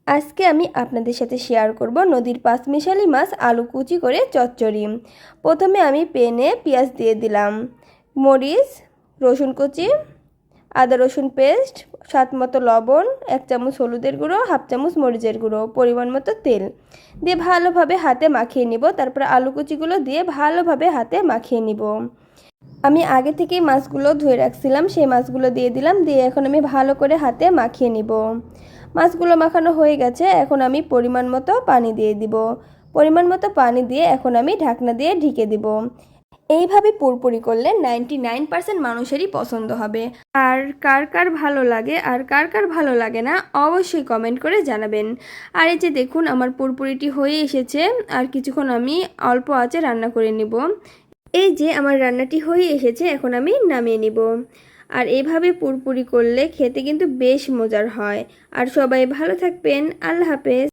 আজকে আমি আপনাদের সাথে শেয়ার করব নদীর পাঁচমিশালি মাছ আলু কুচি করে চচ্চড়ি। প্রথমে আমি প্যানে পেঁয়াজ দিয়ে দিলাম, মরিচ, রসুন কুচি, আদা রসুন পেস্ট, স্বাদ মতো লবণ, 1 চামচ হলুদের গুঁড়ো, 1/2 চামচ মরিচের গুঁড়ো, পরিমাণ মতো তেল দিয়ে ভালোভাবে হাতে মাখিয়ে নিব। তারপর আলু কুচিগুলো দিয়ে ভালোভাবে হাতে মাখিয়ে নিব। আমি আগে থেকেই মাছগুলো ধুয়ে রাখছিলাম, সেই মাছগুলো দিয়ে দিলাম, দিয়ে এখন আমি ভালো করে হাতে মাখিয়ে নিব। মাছগুলো মাখানো হয়ে গেছে, এখন আমি পরিমাণ মতো পানি দিয়ে দিব। পরিমাণ মতো পানি দিয়ে এখন আমি ঢাকনা দিয়ে ঢেকে দিব। এইভাবে পুরপুরি করলে 99% মানুষেরই পছন্দ হবে। আর কার কার ভালো লাগে আর কার কার ভালো লাগে না অবশ্যই কমেন্ট করে জানাবেন। আর এই যে দেখুন আমার পুরপুরিটি হয়ে এসেছে, আর কিছুক্ষণ আমি অল্প আঁচে রান্না করে নিব। এই যে আমার রান্নাটি হয়ে এসেছে, এখন আমি নামিয়ে নিব। আর এভাবে পুরপুরি করলে খেতে কিন্তু বেশ মজার হয়। আর সবাই ভালো থাকবেন। আল্লাহ হাফেজ।